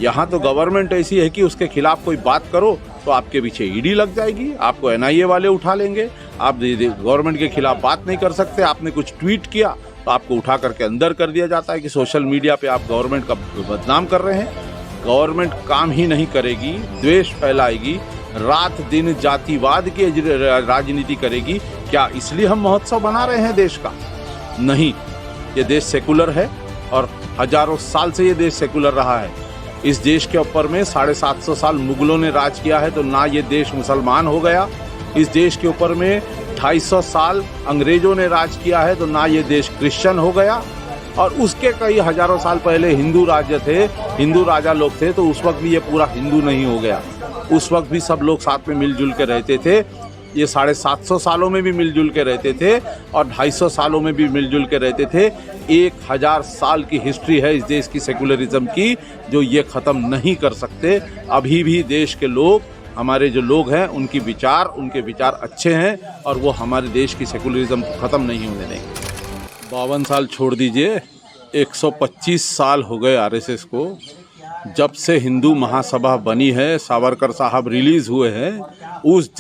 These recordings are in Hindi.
यहाँ तो गवर्नमेंट ऐसी है कि उसके खिलाफ कोई बात करो तो आपके पीछे ईडी लग जाएगी, आपको एनआईए वाले उठा लेंगे। आप गवर्नमेंट के खिलाफ बात नहीं कर सकते, आपने कुछ ट्वीट किया तो आपको उठा करके अंदर कर दिया जाता है कि सोशल मीडिया पे आप गवर्नमेंट का बदनाम कर रहे हैं। गवर्नमेंट काम ही नहीं करेगी, द्वेष फैलाएगी, रात दिन जातिवाद की राजनीति करेगी। क्या इसलिए हम महोत्सव बना रहे हैं देश का? नहीं, ये देश सेकुलर है और हजारों साल से ये देश सेकुलर रहा है। इस देश के ऊपर में 750 साल मुगलों ने राज किया है तो ना ये देश मुसलमान हो गया। इस देश के ऊपर में 250 साल अंग्रेजों ने राज किया है तो ना ये देश क्रिश्चियन हो गया। और उसके कई हजारों साल पहले हिंदू राज्य थे, हिंदू राजा लोग थे, तो उस वक्त भी ये पूरा हिंदू नहीं हो गया। उस वक्त भी सब लोग साथ में मिलजुल के रहते थे। ये 750 सालों में भी मिलजुल के रहते थे और 250 सालों में भी मिलजुल के रहते थे। 1000 साल की हिस्ट्री है इस देश की सेकुलरिज्म की, जो ये ख़त्म नहीं कर सकते। अभी भी देश के लोग, हमारे जो लोग हैं, उनके विचार अच्छे हैं और वो हमारे देश की सेकुलरिज्म को ख़त्म नहीं होने देंगे। 52 साल छोड़ दीजिए, 125 साल हो गए आरएसएस को। जब से हिंदू महासभा बनी है, सावरकर साहब रिलीज़ हुए हैं, उस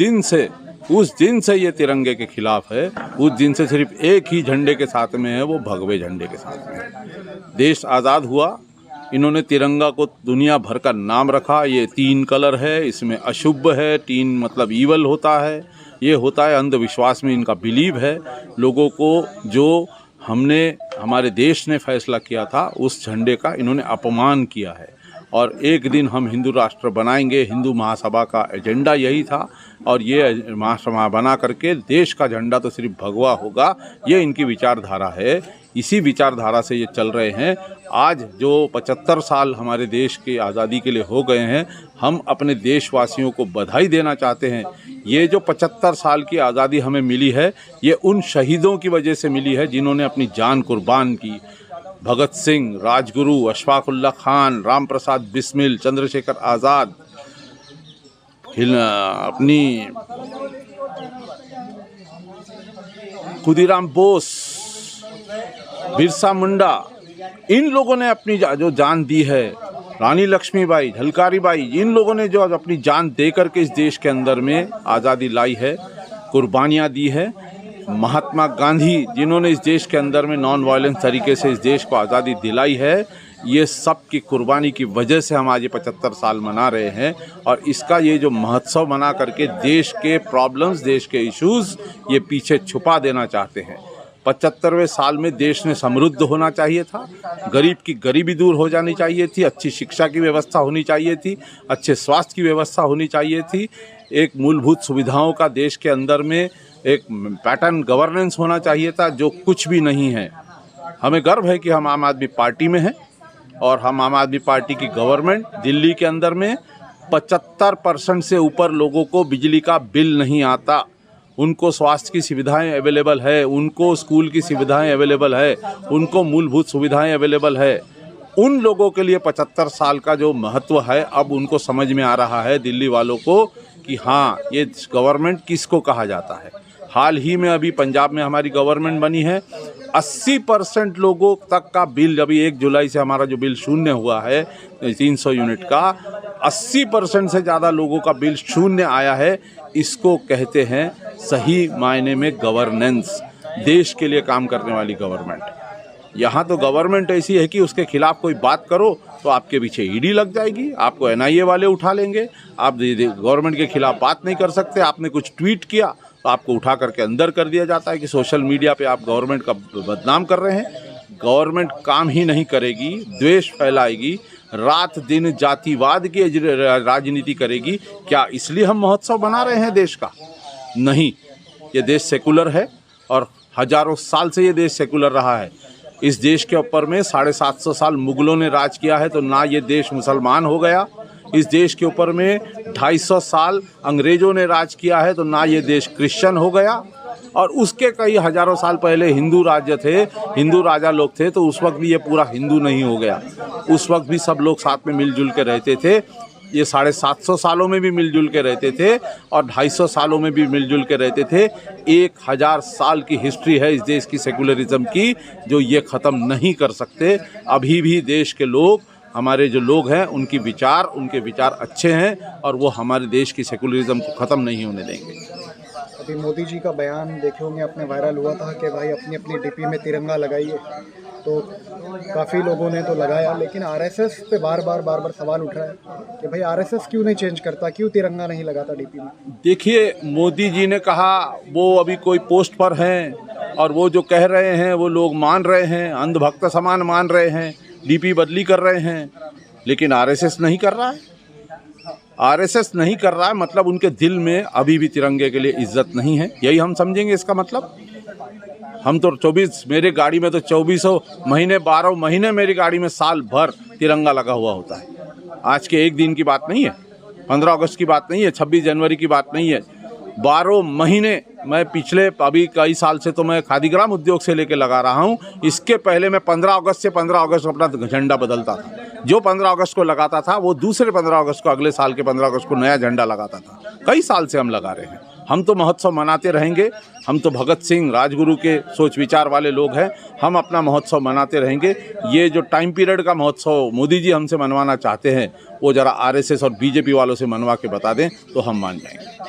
दिन से ये तिरंगे के खिलाफ है। उस दिन से सिर्फ एक ही झंडे के साथ में है, वो भगवे झंडे के साथ में। देश आज़ाद हुआ, इन्होंने तिरंगा को दुनिया भर का नाम रखा। ये 3 कलर है, इसमें अशुभ है, 3 मतलब ईवल होता है, ये होता है अंधविश्वास में इनका बिलीव है। लोगों को जो हमारे देश ने फैसला किया था, उस झंडे का इन्होंने अपमान किया है। और एक दिन हम हिंदू राष्ट्र बनाएंगे, हिंदू महासभा का एजेंडा यही था। और ये महासभा बना करके देश का झंडा तो सिर्फ भगवा होगा, ये इनकी विचारधारा है। इसी विचारधारा से ये चल रहे हैं। आज जो 75 साल हमारे देश की आज़ादी के लिए हो गए हैं, हम अपने देशवासियों को बधाई देना चाहते हैं। ये जो 75 साल की आज़ादी हमें मिली है, ये उन शहीदों की वजह से मिली है जिन्होंने अपनी जान कुर्बान की। भगत सिंह, राजगुरु, अशफाकुल्ला खान, राम प्रसाद बिस्मिल, चंद्रशेखर आज़ाद, अपनी खुदीराम बोस, बिरसा मुंडा, इन लोगों ने अपनी जो जान दी है, रानी लक्ष्मीबाई, झलकारी बाई, इन लोगों ने जो अपनी जान दे करके इस देश के अंदर में आज़ादी लाई है, कुर्बानियाँ दी है। महात्मा गांधी, जिन्होंने इस देश के अंदर में नॉन वायलेंस तरीके से इस देश को आज़ादी दिलाई है, ये सब की कुर्बानी की वजह से हम आज ये 75 साल मना रहे हैं। और इसका ये जो महोत्सव मना करके देश के प्रॉब्लम्स, देश के इश्यूज़ ये पीछे छुपा देना चाहते हैं। 75वें साल में देश ने समृद्ध होना चाहिए था, गरीब की गरीबी दूर हो जानी चाहिए थी, अच्छी शिक्षा की व्यवस्था होनी चाहिए थी, अच्छे स्वास्थ्य की व्यवस्था होनी चाहिए थी, एक मूलभूत सुविधाओं का देश के अंदर में एक पैटर्न गवर्नेंस होना चाहिए था, जो कुछ भी नहीं है। हमें गर्व है कि हम आम आदमी पार्टी में हैं और हम आम आदमी पार्टी की गवर्नमेंट, दिल्ली के अंदर में 75% से ऊपर लोगों को बिजली का बिल नहीं आता, उनको स्वास्थ्य की सुविधाएं अवेलेबल है, उनको स्कूल की सुविधाएं अवेलेबल है, उनको मूलभूत सुविधाएं अवेलेबल है। उन लोगों के लिए 75 साल का जो महत्व है, अब उनको समझ में आ रहा है, दिल्ली वालों को, कि हाँ, ये गवर्नमेंट किसको कहा जाता है। हाल ही में अभी पंजाब में हमारी गवर्नमेंट बनी है, 80% लोगों तक का बिल, अभी 1 जुलाई से हमारा जो बिल शून्य हुआ है 300 यूनिट का, 80% से ज़्यादा लोगों का बिल शून्य आया है। इसको कहते हैं सही मायने में गवर्नेंस, देश के लिए काम करने वाली गवर्नमेंट। यहाँ तो गवर्नमेंट ऐसी है कि उसके खिलाफ कोई बात करो तो आपके पीछे ईडी लग जाएगी, आपको एनआईए वाले उठा लेंगे। आप गवर्नमेंट के खिलाफ बात नहीं कर सकते, आपने कुछ ट्वीट किया तो आपको उठा करके अंदर कर दिया जाता है कि सोशल मीडिया पे आप गवर्नमेंट का बदनाम कर रहे हैं। गवर्नमेंट काम ही नहीं करेगी, द्वेष फैलाएगी, रात दिन जातिवाद की राजनीति करेगी। क्या इसलिए हम महोत्सव बना रहे हैं देश का? नहीं, ये देश सेकुलर है और हजारों साल से ये देश सेकुलर रहा है। इस देश के ऊपर में 750 साल मुगलों ने राज किया है तो ना ये देश मुसलमान हो गया। इस देश के ऊपर में 250 साल अंग्रेजों ने राज किया है तो ना ये देश क्रिश्चियन हो गया। और उसके कई हजारों साल पहले हिंदू राज्य थे, हिंदू राजा लोग थे, तो उस वक्त भी ये पूरा हिंदू नहीं हो गया। उस वक्त भी सब लोग साथ में मिलजुल के रहते थे। ये 750 सालों में भी मिलजुल के रहते थे और 250 सालों में भी मिलजुल के रहते थे। 1000 साल की हिस्ट्री है इस देश की सेकुलरिज्म की, जो ये ख़त्म नहीं कर सकते। अभी भी देश के लोग, हमारे जो लोग हैं उनके विचार अच्छे हैं और वो हमारे देश की सेकुलरिज्म को ख़त्म नहीं होने देंगे। अभी मोदी जी का बयान देखे होंगे आपने, वायरल हुआ था कि भाई अपनी अपनी डीपी में तिरंगा लगाइए, तो काफ़ी लोगों ने तो लगाया, लेकिन आरएसएस पे बार बार सवाल उठ रहा है कि भाई आरएसएस क्यों नहीं चेंज करता, क्यों तिरंगा नहीं लगाता डीपी में। देखिए, मोदी जी ने कहा वो अभी कोई पोस्ट पर हैं और वो जो कह रहे हैं वो लोग मान रहे हैं, अंधभक्त समान मान रहे हैं, डीपी बदली कर रहे हैं, लेकिन आरएसएस नहीं कर रहा है। आरएसएस नहीं कर रहा है मतलब उनके दिल में अभी भी तिरंगे के लिए इज्जत नहीं है, यही हम समझेंगे इसका मतलब। हम तो 24, मेरे गाड़ी में तो 24 महीने 12 महीने मेरी गाड़ी में साल भर तिरंगा लगा हुआ होता है। आज के एक दिन की बात नहीं है, 15 अगस्त की बात नहीं है, 26 जनवरी की बात नहीं है, 12 महीने मैं पिछले अभी कई साल से तो मैं खादीग्राम उद्योग से लेके लगा रहा हूँ। इसके पहले मैं 15 अगस्त से 15 अगस्त अपना झंडा बदलता था। जो 15 अगस्त को लगाता था वो दूसरे 15 अगस्त को, अगले साल के 15 अगस्त को नया झंडा लगाता था। कई साल से हम लगा रहे हैं। हम तो महोत्सव मनाते रहेंगे। हम तो भगत सिंह राजगुरु के सोच विचार वाले लोग हैं। हम अपना महोत्सव मनाते रहेंगे। ये जो टाइम पीरियड का महोत्सव मोदी जी हमसे मनवाना चाहते हैं वो ज़रा आरएसएस और बीजेपी वालों से मनवा के बता दें तो हम मान जाएंगे।